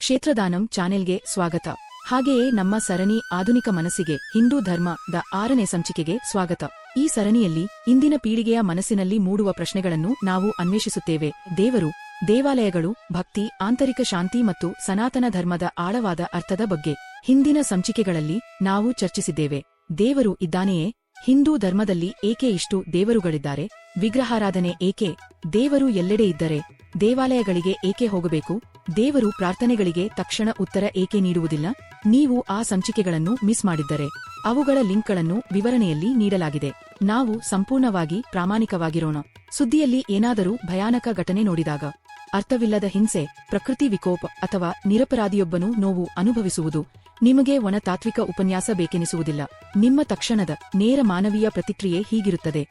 ಕ್ಷೇತ್ರದಾನಂ ಚಾನೆಲ್ಗೆ ಸ್ವಾಗತ. ಹಾಗೆಯೇ ನಮ್ಮ ಸರಣಿ ಆಧುನಿಕ ಮನಸ್ಸಿಗೆ ಹಿಂದೂ ಧರ್ಮದ 6ನೇ ಸಂಚಿಕೆಗೆ ಸ್ವಾಗತ. ಈ ಸರಣಿಯಲ್ಲಿ ಇಂದಿನ ಪೀಳಿಗೆಯ ಮನಸ್ಸಿನಲ್ಲಿ ಮೂಡುವ ಪ್ರಶ್ನೆಗಳನ್ನು ನಾವು ಅನ್ವೇಷಿಸುತ್ತೇವೆ. ದೇವರು, ದೇವಾಲಯಗಳು, ಭಕ್ತಿ, ಆಂತರಿಕ ಶಾಂತಿ ಮತ್ತು ಸನಾತನ ಧರ್ಮದ ಆಳವಾದ ಅರ್ಥದ ಬಗ್ಗೆ ಹಿಂದಿನ ಸಂಚಿಕೆಗಳಲ್ಲಿ ನಾವು ಚರ್ಚಿಸಿದ್ದೇವೆ. ದೇವರು ಇದ್ದಾನೆಯೇ? ಹಿಂದೂ ಧರ್ಮದಲ್ಲಿ ಏಕೆ ಇಷ್ಟು ದೇವರುಗಳಿದ್ದಾರೆ? ವಿಗ್ರಹಾರಾಧನೆ ಏಕೆ? ದೇವರು ಎಲ್ಲೆಡೆ ಇದ್ದರೆ ದೇವಾಲಯಗಳಿಗೆ ಏಕೆ ಹೋಗಬೇಕು? ದೇವರು ಪ್ರಾರ್ಥನೆಗಳಿಗೆ ತಕ್ಷಣ ಉತ್ತರ ಏಕೆ ನೀಡುವುದಿಲ್ಲ? ನೀವು ಆ ಸಂಚಿಕೆಗಳನ್ನು ಮಿಸ್ ಮಾಡಿದ್ದರೆ ಅವುಗಳ ಲಿಂಕ್ಗಳನ್ನು ವಿವರಣೆಯಲ್ಲಿ ನೀಡಲಾಗಿದೆ. ನಾವು ಸಂಪೂರ್ಣವಾಗಿ ಪ್ರಾಮಾಣಿಕವಾಗಿರೋಣ. ಸುದ್ದಿಯಲ್ಲಿ ಏನಾದರೂ ಭಯಾನಕ ಘಟನೆ ನೋಡಿದಾಗ, ಅರ್ಥವಿಲ್ಲದ ಹಿಂಸೆ, ಪ್ರಕೃತಿ ವಿಕೋಪ ಅಥವಾ ನಿರಪರಾಧಿಯೊಬ್ಬನು ನೋವು ಅನುಭವಿಸುವುದು ನಿಮಗೆ ಒಣ ತಾತ್ವಿಕ ಉಪನ್ಯಾಸ ಬೇಕೆನಿಸುವುದಿಲ್ಲ. ನಿಮ್ಮ ತಕ್ಷಣದ ನೇರ ಮಾನವೀಯ ಪ್ರತಿಕ್ರಿಯೆ ಹೀಗಿರುತ್ತದೆ: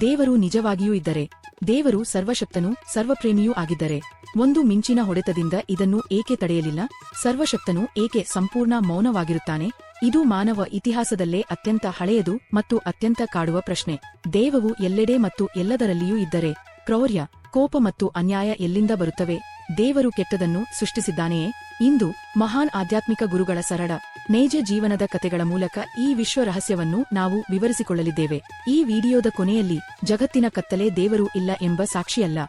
ದೇವರು ನಿಜವಾಗಿಯೂ ಇದ್ದರೆ, ದೇವರು ಸರ್ವಶಕ್ತನೂ ಸರ್ವಪ್ರೇಮಿಯೂ ಆಗಿದ್ದರೆ, ಒಂದು ಮಿಂಚಿನ ಹೊಡೆತದಿಂದ ಇದನ್ನು ಏಕೆ ತಡೆಯಲಿಲ್ಲ? ಸರ್ವಶಕ್ತನು ಏಕೆ ಸಂಪೂರ್ಣ ಮೌನವಾಗಿರುತ್ತಾನೆ? ಇದು ಮಾನವ ಇತಿಹಾಸದಲ್ಲೇ ಅತ್ಯಂತ ಹಳೆಯದು ಮತ್ತು ಅತ್ಯಂತ ಕಾಡುವ ಪ್ರಶ್ನೆ. ದೇವವು ಎಲ್ಲೆಡೆ ಮತ್ತು ಎಲ್ಲದರಲ್ಲಿಯೂ ಇದ್ದರೆ, ಕ್ರೌರ್ಯ, ಕೋಪ ಮತ್ತು ಅನ್ಯಾಯ ಎಲ್ಲಿಂದ ಬರುತ್ತವೆ? ದೇವರು ಕೆಟ್ಟದನ್ನು ಸೃಷ್ಟಿಸಿದ್ದಾನೆಯೇ? ಇಂದು ಮಹಾನ್ ಆಧ್ಯಾತ್ಮಿಕ ಗುರುಗಳ ಸರಳ, ನೈಜ ಜೀವನದ ಕಥೆಗಳ ಮೂಲಕ ಈ ವಿಶ್ವ ರಹಸ್ಯವನ್ನು ನಾವು ವಿವರಿಸಿಕೊಳ್ಳಲಿದ್ದೇವೆ. ಈ ವಿಡಿಯೋದ ಕೊನೆಯಲ್ಲಿ ಜಗತ್ತಿನ ಕತ್ತಲೆ ದೇವರು ಇಲ್ಲ ಎಂಬ ಸಾಕ್ಷಿಯಲ್ಲ,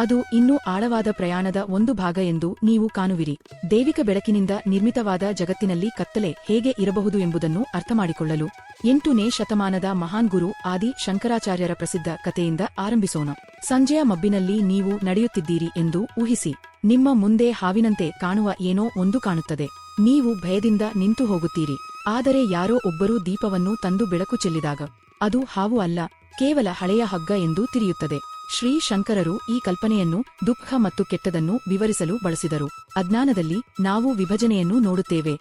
ಅದು ಇನ್ನೂ ಆಳವಾದ ಪ್ರಯಾಣದ ಒಂದು ಭಾಗ ಎಂದು ನೀವು ಕಾಣುವಿರಿ. ದೈವಿಕ ಬೆಳಕಿನಿಂದ ನಿರ್ಮಿತವಾದ ಜಗತ್ತಿನಲ್ಲಿ ಕತ್ತಲೆ ಹೇಗೆ ಇರಬಹುದು ಎಂಬುದನ್ನು ಅರ್ಥಮಾಡಿಕೊಳ್ಳಲು 8ನೇ ಶತಮಾನದ ಮಹಾನ್ ಗುರು ಆದಿ ಶಂಕರಾಚಾರ್ಯರ ಪ್ರಸಿದ್ಧ ಕಥೆಯಿಂದ ಆರಂಭಿಸೋಣ. ಸಂಜೆಯ ಮಬ್ಬಿನಲ್ಲಿ ನೀವು ನಡೆಯುತ್ತಿದ್ದೀರಿ ಎಂದು ಊಹಿಸಿ. ನಿಮ್ಮ ಮುಂದೆ ಹಾವಿನಂತೆ ಕಾಣುವ ಏನೋ ಒಂದು ಕಾಣುತ್ತದೆ. ನೀವು ಭಯದಿಂದ ನಿಂತು ಹೋಗುತ್ತೀರಿ. ಆದರೆ ಯಾರೋ ಒಬ್ಬರು ದೀಪವನ್ನು ತಂದು ಬೆಳಕು ಚೆಲ್ಲಿದಾಗ ಅದು ಹಾವು ಅಲ್ಲ, ಕೇವಲ ಹಳೆಯ ಹಗ್ಗ ಎಂದು ತಿಳಿಯುತ್ತದೆ. ಶ್ರೀ ಶಂಕರರು ಈ ಕಲ್ಪನೆಯನ್ನು ದುಃಖ ಮತ್ತು ಕೆಟ್ಟದನ್ನು ವಿವರಿಸಲು ಬಳಸಿದರು. ಅಜ್ಞಾನದಲ್ಲಿ ನಾವು ವಿಭಜನೆಯನ್ನು ನೋಡುತ್ತೇವೆ,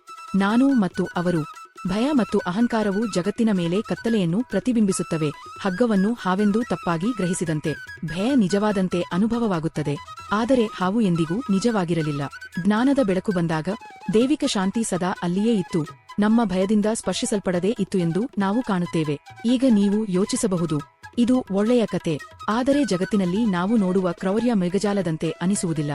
ನಾನು ಮತ್ತು ಅವರು. ಭಯ ಮತ್ತು ಅಹಂಕಾರವು ಜಗತ್ತಿನ ಮೇಲೆ ಕತ್ತಲೆಯನ್ನು ಪ್ರತಿಬಿಂಬಿಸುತ್ತವೆ, ಹಗ್ಗವನ್ನು ಹಾವೆಂದು ತಪ್ಪಾಗಿ ಗ್ರಹಿಸಿದಂತೆ. ಭಯ ನಿಜವಾದಂತೆ ಅನುಭವವಾಗುತ್ತದೆ, ಆದರೆ ಹಾವು ಎಂದಿಗೂ ನಿಜವಾಗಿರಲಿಲ್ಲ. ಜ್ಞಾನದ ಬೆಳಕು ಬಂದಾಗ ದೈವಿಕ ಶಾಂತಿ ಸದಾ ಅಲ್ಲಿಯೇ ಇತ್ತು, ನಮ್ಮ ಭಯದಿಂದ ಸ್ಪರ್ಶಿಸಲ್ಪಡದೇ ಇತ್ತು ಎಂದು ನಾವು ಕಾಣುತ್ತೇವೆ. ಈಗ ನೀವು ಯೋಚಿಸಬಹುದು, ಇದು ಒಳ್ಳೆಯ ಕತೆ, ಆದರೆ ಜಗತ್ತಿನಲ್ಲಿ ನಾವು ನೋಡುವ ಕ್ರೌರ್ಯ ಮೃಗಜಾಲದಂತೆ ಅನಿಸುವುದಿಲ್ಲ.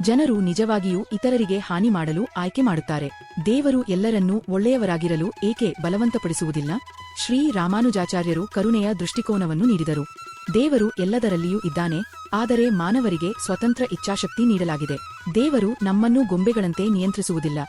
ಜನರು ನಿಜವಾಗಿಯೂ ಇತರರಿಗೆ ಹಾನಿ ಮಾಡಲು ಆಯ್ಕೆ ಮಾಡುತ್ತಾರೆ. ದೇವರು ಎಲ್ಲರನ್ನೂ ಒಳ್ಳೆಯವರಾಗಿರಲು ಏಕೆ ಬಲವಂತಪಡಿಸುವುದಿಲ್ಲ? ಶ್ರೀ ರಾಮಾನುಜಾಚಾರ್ಯರು ಕರುಣೆಯ ದೃಷ್ಟಿಕೋನವನ್ನು ನೀಡಿದರು. ದೇವರು ಎಲ್ಲದರಲ್ಲಿಯೂ ಇದ್ದಾನೆ, ಆದರೆ ಮಾನವರಿಗೆ ಸ್ವತಂತ್ರ ಇಚ್ಛಾಶಕ್ತಿ ನೀಡಲಾಗಿದೆ. ದೇವರು ನಮ್ಮನ್ನು ಗೊಂಬೆಗಳಂತೆ ನಿಯಂತ್ರಿಸುವುದಿಲ್ಲ.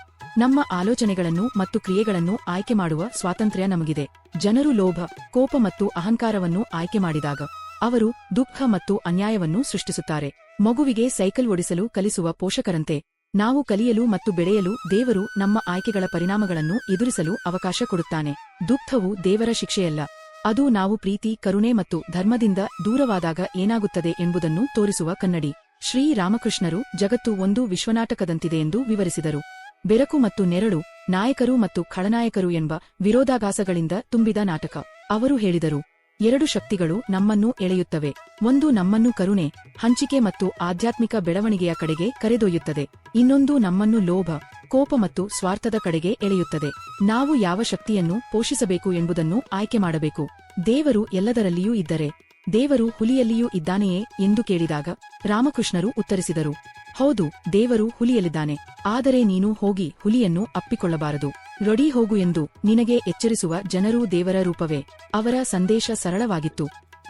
ನಮ್ಮ ಆಲೋಚನೆಗಳನ್ನು ಮತ್ತು ಕ್ರಿಯೆಗಳನ್ನು ಆಯ್ಕೆ ಮಾಡುವ ಸ್ವಾತಂತ್ರ್ಯ ನಮಗಿದೆ. ಜನರು ಲೋಭ, ಕೋಪ ಮತ್ತು ಅಹಂಕಾರವನ್ನು ಆಯ್ಕೆ ಮಾಡಿದಾಗ ಅವರು ದುಃಖ ಮತ್ತು ಅನ್ಯಾಯವನ್ನು ಸೃಷ್ಟಿಸುತ್ತಾರೆ. ಮಗುವಿಗೆ ಸೈಕಲ್ ಓಡಿಸಲು ಕಲಿಸುವ ಪೋಷಕರಂತೆ ನಾವು ಕಲಿಯಲು ಮತ್ತು ಬೆಳೆಯಲು ದೇವರು ನಮ್ಮ ಆಯ್ಕೆಗಳ ಪರಿಣಾಮಗಳನ್ನು ಎದುರಿಸಲು ಅವಕಾಶ ಕೊಡುತ್ತಾನೆ. ದುಃಖವು ದೇವರ ಶಿಕ್ಷೆಯಲ್ಲ, ಅದು ನಾವು ಪ್ರೀತಿ, ಕರುಣೆ ಮತ್ತು ಧರ್ಮದಿಂದ ದೂರವಾದಾಗ ಏನಾಗುತ್ತದೆ ಎಂಬುದನ್ನು ತೋರಿಸುವ ಕನ್ನಡಿ. ಶ್ರೀ ರಾಮಕೃಷ್ಣರು ಜಗತ್ತು ಒಂದು ವಿಶ್ವನಾಟಕದಂತಿದೆ ಎಂದು ವಿವರಿಸಿದರು. ಬೆಳಕು ಮತ್ತು ನೆರಳು, ನಾಯಕರು ಮತ್ತು ಖಳನಾಯಕರು ಎಂಬ ವಿರೋಧಾಭಾಸಗಳಿಂದ ತುಂಬಿದ ನಾಟಕ. ಅವರು ಹೇಳಿದರು, 2 ಶಕ್ತಿಗಳು ನಮ್ಮನ್ನು ಎಳೆಯುತ್ತವೆ. ಒಂದು ನಮ್ಮನ್ನು ಕರುಣೆ, ಹಂಚಿಕೆ ಮತ್ತು ಆಧ್ಯಾತ್ಮಿಕ ಬೆಳವಣಿಗೆಯ ಕಡೆಗೆ ಕರೆದೊಯ್ಯುತ್ತದೆ. ಇನ್ನೊಂದು ನಮ್ಮನ್ನು ಲೋಭ, ಕೋಪ ಮತ್ತು ಸ್ವಾರ್ಥದ ಕಡೆಗೆ ಎಳೆಯುತ್ತದೆ. ನಾವು ಯಾವ ಶಕ್ತಿಯನ್ನು ಪೋಷಿಸಬೇಕು ಎಂಬುದನ್ನು ಆಯ್ಕೆ ಮಾಡಬೇಕು. ದೇವರು ಎಲ್ಲದರಲ್ಲಿಯೂ ಇದ್ದರೆ, ದೇವರು ಹುಲಿಯಲ್ಲಿಯೂ ಇದ್ದಾನೆಯೇ ಎಂದು ಕೇಳಿದಾಗ ರಾಮಕೃಷ್ಣರು ಉತ್ತರಿಸಿದರು, ಹೌದು, ದೇವರು ಹುಲಿಯಲ್ಲಿದ್ದಾನೆ, ಆದರೆ ನೀನು ಹೋಗಿ ಹುಲಿಯನ್ನು ಅಪ್ಪಿಕೊಳ್ಳಬಾರದು. ರೊಡಿ ಹೋಗು ಎಂದು ನಿನಗೆ ಎಚ್ಚರಿಸುವ ಜನರೂ ದೇವರ ರೂಪವೇ. ಅವರ ಸಂದೇಶ ಸರಳವಾಗಿತ್ತು.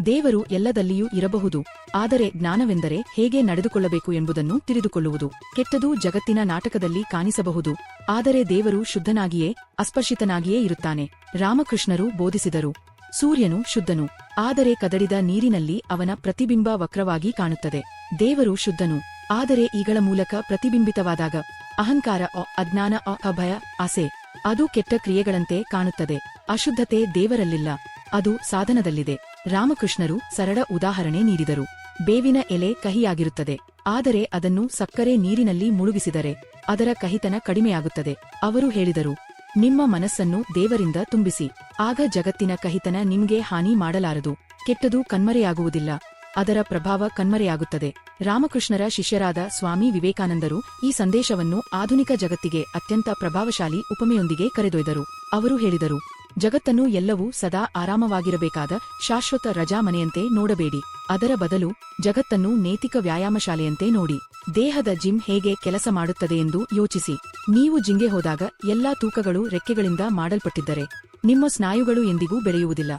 ದೇವರು ಎಲ್ಲದಲ್ಲಿಯೂ ಇರಬಹುದು, ಆದರೆ ಜ್ಞಾನವೆಂದರೆ ಹೇಗೆ ನಡೆದುಕೊಳ್ಳಬೇಕು ಎಂಬುದನ್ನು ತಿಳಿದುಕೊಳ್ಳುವುದು. ಕೆಟ್ಟದು ಜಗತ್ತಿನ ನಾಟಕದಲ್ಲಿ ಕಾಣಿಸಬಹುದು, ಆದರೆ ದೇವರು ಶುದ್ಧನಾಗಿಯೇ, ಅಸ್ಪರ್ಶಿತನಾಗಿಯೇ ಇರುತ್ತಾನೆ. ರಾಮಕೃಷ್ಣರು ಬೋಧಿಸಿದರು, ಸೂರ್ಯನು ಶುದ್ಧನು, ಆದರೆ ಕದಡಿದ ನೀರಿನಲ್ಲಿ ಅವನ ಪ್ರತಿಬಿಂಬ ವಕ್ರವಾಗಿ ಕಾಣುತ್ತದೆ. ದೇವರು ಶುದ್ಧನು, ಆದರೆ ಈಗಳ ಮೂಲಕ ಪ್ರತಿಬಿಂಬಿತವಾದಾಗ ಅಹಂಕಾರ, ಅಜ್ಞಾನ, ಅಭಯ, ಆಸೆ, ಅದು ಕೆಟ್ಟ ಕ್ರಿಯೆಗಳಂತೆ ಕಾಣುತ್ತದೆ. ಅಶುದ್ಧತೆ ದೇವರಲ್ಲಿಲ್ಲ, ಅದು ಸಾಧನದಲ್ಲಿದೆ. ರಾಮಕೃಷ್ಣರು ಸರಳ ಉದಾಹರಣೆ ನೀಡಿದರು. ಬೇವಿನ ಎಲೆ ಕಹಿಯಾಗಿರುತ್ತದೆ, ಆದರೆ ಅದನ್ನು ಸಕ್ಕರೆ ನೀರಿನಲ್ಲಿ ಮುಳುಗಿಸಿದರೆ ಅದರ ಕಹಿತನ ಕಡಿಮೆಯಾಗುತ್ತದೆ. ಅವರು ಹೇಳಿದರು, ನಿಮ್ಮ ಮನಸ್ಸನ್ನು ದೇವರಿಂದ ತುಂಬಿಸಿ, ಆಗ ಜಗತ್ತಿನ ಕಹಿತನ ನಿಮ್ಗೆ ಹಾನಿ ಮಾಡಲಾರದು. ಕೆಟ್ಟದು ಕಣ್ಮರೆಯಾಗುವುದಿಲ್ಲ, ಅದರ ಪ್ರಭಾವ ಕಣ್ಮರೆಯಾಗುತ್ತದೆ. ರಾಮಕೃಷ್ಣರ ಶಿಷ್ಯರಾದ ಸ್ವಾಮಿ ವಿವೇಕಾನಂದರು ಈ ಸಂದೇಶವನ್ನು ಆಧುನಿಕ ಜಗತ್ತಿಗೆ ಅತ್ಯಂತ ಪ್ರಭಾವಶಾಲಿ ಉಪಮೆಯೊಂದಿಗೆ ಕರೆದೊಯ್ದರು. ಅವರು ಹೇಳಿದರು, ಜಗತ್ತನ್ನು ಎಲ್ಲವೂ ಸದಾ ಆರಾಮವಾಗಿರಬೇಕಾದ ಶಾಶ್ವತ ರಜಾ ಮನೆಯಂತೆ ನೋಡಬೇಡಿ, ಅದರ ಬದಲು ಜಗತ್ತನ್ನು ನೈತಿಕ ವ್ಯಾಯಾಮ ಶಾಲೆಯಂತೆ ನೋಡಿ. ದೇಹದ ಜಿಮ್ ಹೇಗೆ ಕೆಲಸ ಮಾಡುತ್ತದೆ ಎಂದು ಯೋಚಿಸಿ. ನೀವು ಜಿಮ್ಗೆ ಹೋದಾಗ ಎಲ್ಲಾ ತೂಕಗಳು ರೆಕ್ಕೆಗಳಿಂದ ಮಾಡಲ್ಪಟ್ಟಿದ್ದರೆ ನಿಮ್ಮ ಸ್ನಾಯುಗಳು ಎಂದಿಗೂ ಬೆಳೆಯುವುದಿಲ್ಲ.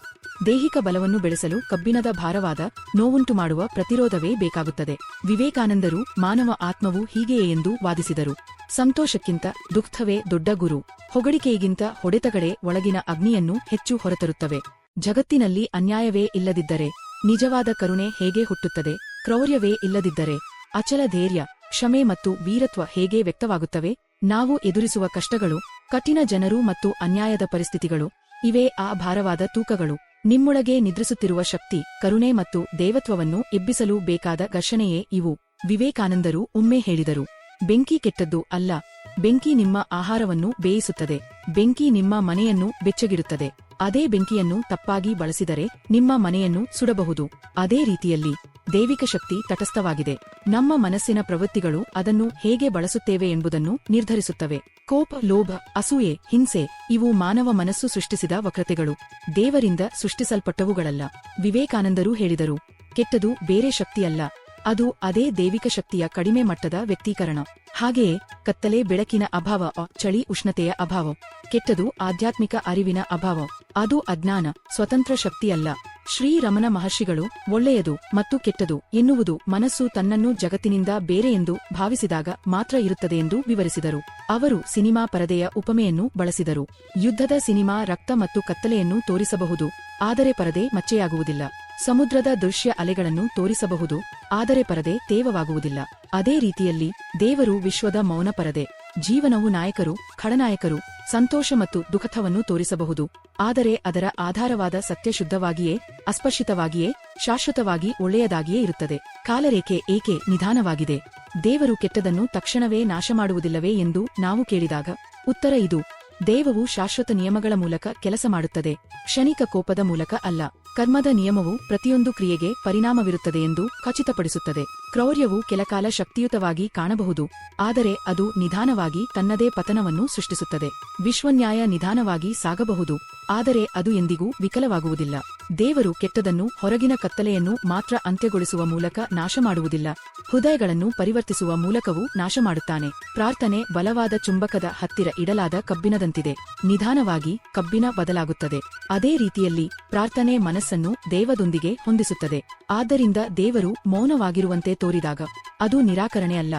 ದೈಹಿಕ ಬಲವನ್ನು ಬೆಳೆಸಲು ಕಬ್ಬಿಣದ ಭಾರವಾದ ನೋವುಂಟು ಮಾಡುವ ಪ್ರತಿರೋಧವೇ ಬೇಕಾಗುತ್ತದೆ. ವಿವೇಕಾನಂದರು ಮಾನವ ಆತ್ಮವು ಹೀಗೆಯೇ ಎಂದು ವಾದಿಸಿದರು. ಸಂತೋಷಕ್ಕಿಂತ ದುಃಖವೇ ದೊಡ್ಡ ಗುರು. ಹೊಗಳಿಕೆಯಿಗಿಂತ ಹೊಡೆತಗಳೇ ಒಳಗಿನ ಅಗ್ನಿಯನ್ನು ಹೆಚ್ಚು ಹೊರತರುತ್ತವೆ. ಜಗತ್ತಿನಲ್ಲಿ ಅನ್ಯಾಯವೇ ಇಲ್ಲದಿದ್ದರೆ ನಿಜವಾದ ಕರುಣೆ ಹೇಗೆ ಹುಟ್ಟುತ್ತದೆ? ಕ್ರೌರ್ಯವೇ ಇಲ್ಲದಿದ್ದರೆ ಅಚಲ ಧೈರ್ಯ, ಕ್ಷಮೆ ಮತ್ತು ವೀರತ್ವ ಹೇಗೆ ವ್ಯಕ್ತವಾಗುತ್ತವೆ? ನಾವು ಎದುರಿಸುವ ಕಷ್ಟಗಳು, ಕಠಿಣ ಜನರು ಮತ್ತು ಅನ್ಯಾಯದ ಪರಿಸ್ಥಿತಿಗಳು, ಇವೇ ಆ ಭಾರವಾದ ತೂಕಗಳು. ನಿಮ್ಮೊಳಗೆ ನಿದ್ರಿಸುತ್ತಿರುವ ಶಕ್ತಿ, ಕರುಣೆ ಮತ್ತು ದೇವತ್ವವನ್ನು ಎಬ್ಬಿಸಲು ಬೇಕಾದ ಘರ್ಷಣೆಯೇ ಇವು. ವಿವೇಕಾನಂದರು ಒಮ್ಮೆ ಹೇಳಿದರು, ಬೆಂಕಿ ಕೆಟ್ಟದ್ದು ಅಲ್ಲ. ಬೆಂಕಿ ನಿಮ್ಮ ಆಹಾರವನ್ನು ಬೇಯಿಸುತ್ತದೆ. ಬೆಂಕಿ ನಿಮ್ಮ ಮನೆಯನ್ನು ಬೆಚ್ಚಗಿಡುತ್ತದೆ. ಅದೇ ಬೆಂಕಿಯನ್ನು ತಪ್ಪಾಗಿ ಬಳಸಿದರೆ ನಿಮ್ಮ ಮನೆಯನ್ನು ಸುಡಬಹುದು. ಅದೇ ರೀತಿಯಲ್ಲಿ ದೈವಿಕ ಶಕ್ತಿ ತಟಸ್ಥವಾಗಿದೆ. ನಮ್ಮ ಮನಸ್ಸಿನ ಪ್ರವೃತ್ತಿಗಳು ಅದನ್ನು ಹೇಗೆ ಬಳಸುತ್ತೇವೆ ಎಂಬುದನ್ನು ನಿರ್ಧರಿಸುತ್ತವೆ. ಕೋಪ, ಲೋಭ, ಅಸೂಯೆ, ಹಿಂಸೆ ಇವು ಮಾನವ ಮನಸ್ಸು ಸೃಷ್ಟಿಸಿದ ವಕ್ರತೆಗಳು. ದೇವರಿಂದ ಸೃಷ್ಟಿಸಲ್ಪಟ್ಟವುಗಳಲ್ಲ. ವಿವೇಕಾನಂದರು ಹೇಳಿದರು, ಕೆಟ್ಟದು ಬೇರೆ ಶಕ್ತಿಯಲ್ಲ, ಅದು ಅದೇ ದೈವಿಕ ಶಕ್ತಿಯ ಕಡಿಮೆ ಮಟ್ಟದ ವ್ಯಕ್ತೀಕರಣ. ಹಾಗೆಯೇ ಕತ್ತಲೆ ಬೆಳಕಿನ ಅಭಾವ, ಚಳಿ ಉಷ್ಣತೆಯ ಅಭಾವ. ಕೆಟ್ಟದು ಆಧ್ಯಾತ್ಮಿಕ ಅರಿವಿನ ಅಭಾವ. ಅದು ಅಜ್ಞಾನ, ಸ್ವತಂತ್ರ ಶಕ್ತಿಯಲ್ಲ. ಶ್ರೀ ರಮಣ ಮಹರ್ಷಿಗಳು ಒಳ್ಳೆಯದು ಮತ್ತು ಕೆಟ್ಟದು ಎನ್ನುವುದು ಮನಸ್ಸು ತನ್ನನ್ನು ಜಗತ್ತಿನಿಂದ ಬೇರೆಯೆಂದು ಭಾವಿಸಿದಾಗ ಮಾತ್ರ ಇರುತ್ತದೆ ಎಂದು ವಿವರಿಸಿದರು. ಅವರು ಸಿನಿಮಾ ಪರದೆಯ ಉಪಮೆಯನ್ನು ಬಳಸಿದರು. ಯುದ್ಧದ ಸಿನಿಮಾ ರಕ್ತ ಮತ್ತು ಕತ್ತಲೆಯನ್ನು ತೋರಿಸಬಹುದು, ಆದರೆ ಪರದೆ ಮಚ್ಚೆಯಾಗುವುದಿಲ್ಲ. ಸಮುದ್ರದ ದೃಶ್ಯ ಅಲೆಗಳನ್ನು ತೋರಿಸಬಹುದು, ಆದರೆ ಪರದೆ ತೇವವಾಗುವುದಿಲ್ಲ. ಅದೇ ರೀತಿಯಲ್ಲಿ ದೇವರು ವಿಶ್ವದ ಮೌನ ಪರದೆ. ಜೀವನವು ನಾಯಕರು, ಖಳನಾಯಕರು, ಸಂತೋಷ ಮತ್ತು ದುಃಖವನ್ನು ತೋರಿಸಬಹುದು, ಆದರೆ ಅದರ ಆಧಾರವಾದ ಸತ್ಯ ಶುದ್ಧವಾಗಿಯೇ, ಅಸ್ಪರ್ಶಿತವಾಗಿಯೇ, ಶಾಶ್ವತವಾಗಿ ಒಳ್ಳೆಯದಾಗಿಯೇ ಇರುತ್ತದೆ. ಕಾಲರೇಖೆ ಏಕೆ ನಿಧಾನವಾಗಿದೆ? ದೇವರು ಕೆಟ್ಟದನ್ನು ತಕ್ಷಣವೇ ನಾಶ ಮಾಡುವುದಿಲ್ಲವೇ ಎಂದು ನಾವು ಕೇಳಿದಾಗ ಉತ್ತರ ಇದು: ದೇವವು ಶಾಶ್ವತ ನಿಯಮಗಳ ಮೂಲಕ ಕೆಲಸ ಮಾಡುತ್ತದೆ, ಕ್ಷಣಿಕ ಕೋಪದ ಮೂಲಕ ಅಲ್ಲ. ಕರ್ಮದ ನಿಯಮವು ಪ್ರತಿಯೊಂದು ಕ್ರಿಯೆಗೆ ಪರಿಣಾಮವಿರುತ್ತದೆ ಎಂದು ಖಚಿತಪಡಿಸುತ್ತದೆ. ಕ್ರೌರ್ಯವು ಕೆಲಕಾಲ ಶಕ್ತಿಯುತವಾಗಿ ಕಾಣಬಹುದು, ಆದರೆ ಅದು ನಿಧಾನವಾಗಿ ತನ್ನದೇ ಪತನವನ್ನು ಸೃಷ್ಟಿಸುತ್ತದೆ. ವಿಶ್ವನ್ಯಾಯ ನಿಧಾನವಾಗಿ ಸಾಗಬಹುದು, ಆದರೆ ಅದು ಎಂದಿಗೂ ವಿಕಲವಾಗುವುದಿಲ್ಲ. ದೇವರು ಕೆಟ್ಟದನ್ನು, ಹೊರಗಿನ ಕತ್ತಲೆಯನ್ನು ಮಾತ್ರ ಅಂತ್ಯಗೊಳಿಸುವ ಮೂಲಕ ನಾಶ ಮಾಡುವುದಿಲ್ಲ, ಹೃದಯಗಳನ್ನು ಪರಿವರ್ತಿಸುವ ಮೂಲಕವೂ ನಾಶ ಮಾಡುತ್ತಾನೆ. ಪ್ರಾರ್ಥನೆ ಬಲವಾದ ಚುಂಬಕದ ಹತ್ತಿರ ಇಡಲಾದ ಕಬ್ಬಿಣದಂತಿದೆ. ನಿಧಾನವಾಗಿ ಕಬ್ಬಿಣ ಬದಲಾಗುತ್ತದೆ. ಅದೇ ರೀತಿಯಲ್ಲಿ ಪ್ರಾರ್ಥನೆ ಮನಸ್ಸನ್ನು ದೇವದೊಂದಿಗೆ ಹೊಂದಿಸುತ್ತದೆ. ಆದ್ದರಿಂದ ದೇವರು ಮೌನವಾಗಿರುವಂತೆ ತೋರಿದಾಗ ಅದು ನಿರಾಕರಣೆಯಲ್ಲ,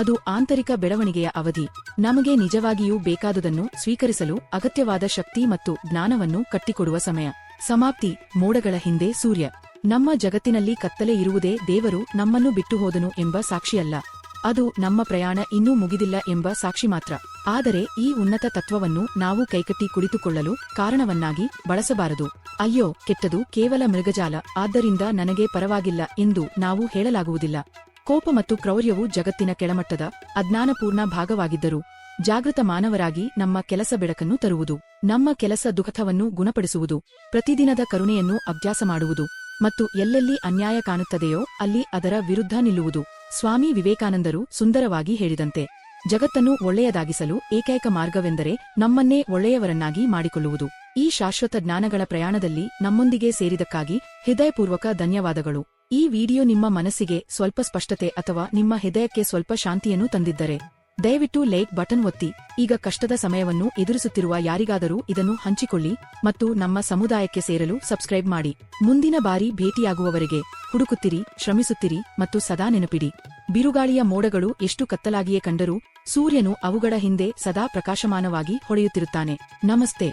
ಅದು ಆಂತರಿಕ ಬೆಳವಣಿಗೆಯ ಅವಧಿ. ನಮಗೆ ನಿಜವಾಗಿಯೂ ಬೇಕಾದುದನ್ನು ಸ್ವೀಕರಿಸಲು ಅಗತ್ಯವಾದ ಶಕ್ತಿ ಮತ್ತು ಜ್ಞಾನವನ್ನು ಕಟ್ಟಿಕೊಡುವ ಸಮಯ. ಸಮಾಪ್ತಿ. ಮೋಡಗಳ ಹಿಂದೆ ಸೂರ್ಯ. ನಮ್ಮ ಜಗತ್ತಿನಲ್ಲಿ ಕತ್ತಲೆ ಇರುವುದೇ ದೇವರು ನಮ್ಮನ್ನು ಬಿಟ್ಟು ಹೋದನು ಎಂಬ ಸಾಕ್ಷಿಯಲ್ಲ, ಅದು ನಮ್ಮ ಪ್ರಯಾಣ ಇನ್ನೂ ಮುಗಿದಿಲ್ಲ ಎಂಬ ಸಾಕ್ಷಿ ಮಾತ್ರ. ಆದರೆ ಈ ಉನ್ನತ ತತ್ವವನ್ನು ನಾವು ಕೈಕಟ್ಟಿ ಕುಳಿತುಕೊಳ್ಳಲು ಕಾರಣವನ್ನಾಗಿ ಬಳಸಬಾರದು. ಅಯ್ಯೋ, ಕೆಟ್ಟದು ಕೇವಲ ಮೃಗಜಾಲ, ಆದ್ದರಿಂದ ನನಗೆ ಪರವಾಗಿಲ್ಲ ಎಂದು ನಾವು ಹೇಳಲಾಗುವುದಿಲ್ಲ. ಕೋಪ ಮತ್ತು ಕ್ರೌರ್ಯವು ಜಗತ್ತಿನ ಕೆಳಮಟ್ಟದ ಅಜ್ಞಾನಪೂರ್ಣ ಭಾಗವಾಗಿದ್ದರೂ ಜಾಗೃತ ಮಾನವರಾಗಿ ನಮ್ಮ ಕೆಲಸ ಬೆಳಕನ್ನು ತರುವುದು. ನಮ್ಮ ಕೆಲಸ ದುಃಖವನ್ನು ಗುಣಪಡಿಸುವುದು, ಪ್ರತಿದಿನದ ಕರುಣೆಯನ್ನು ಅಭ್ಯಾಸ ಮಾಡುವುದು ಮತ್ತು ಎಲ್ಲೆಲ್ಲಿ ಅನ್ಯಾಯ ಕಾಣುತ್ತದೆಯೋ ಅಲ್ಲಿ ಅದರ ವಿರುದ್ಧ ನಿಲ್ಲುವುದು. ಸ್ವಾಮಿ ವಿವೇಕಾನಂದರು ಸುಂದರವಾಗಿ ಹೇಳಿದಂತೆ, ಜಗತ್ತನ್ನು ಒಳ್ಳೆಯದಾಗಿಸಲು ಏಕೈಕ ಮಾರ್ಗವೆಂದರೆ ನಮ್ಮನ್ನೇ ಒಳ್ಳೆಯವರನ್ನಾಗಿ ಮಾಡಿಕೊಳ್ಳುವುದು. ಈ ಶಾಶ್ವತ ಜ್ಞಾನಗಳ ಪ್ರಯಾಣದಲ್ಲಿ ನಮ್ಮೊಂದಿಗೆ ಸೇರಿದಕ್ಕಾಗಿ ಹೃದಯಪೂರ್ವಕ ಧನ್ಯವಾದಗಳು. ಈ ವಿಡಿಯೋ ನಿಮ್ಮ ಮನಸ್ಸಿಗೆ ಸ್ವಲ್ಪ ಸ್ಪಷ್ಟತೆ ಅಥವಾ ನಿಮ್ಮ ಹೃದಯಕ್ಕೆ ಸ್ವಲ್ಪ ಶಾಂತಿಯನ್ನು ತಂದಿದ್ದರೆ ದಯವಿಟ್ಟು ಲೈಕ್ ಬಟನ್ ಒತ್ತಿ. ಈಗ ಕಷ್ಟದ ಸಮಯವನ್ನು ಎದುರಿಸುತ್ತಿರುವ ಯಾರಿಗಾದರೂ ಇದನ್ನು ಹಂಚಿಕೊಳ್ಳಿ ಮತ್ತು ನಮ್ಮ ಸಮುದಾಯಕ್ಕೆ ಸೇರಲು ಸಬ್ಸ್ಕ್ರೈಬ್ ಮಾಡಿ. ಮುಂದಿನ ಬಾರಿ ಭೇಟಿಯಾಗುವವರೆಗೆ ಹುಡುಕುತ್ತಿರಿ, ಶ್ರಮಿಸುತ್ತಿರಿ ಮತ್ತು ಸದಾ ನೆನಪಿಡಿ, ಬಿರುಗಾಳಿಯ ಮೋಡಗಳು ಎಷ್ಟು ಕತ್ತಲಾಗಿಯೇ ಕಂಡರೂ ಸೂರ್ಯನು ಅವುಗಳ ಹಿಂದೆ ಸದಾ ಪ್ರಕಾಶಮಾನವಾಗಿ ಹೊಳೆಯುತ್ತಿರುತ್ತಾನೆ. ನಮಸ್ತೆ.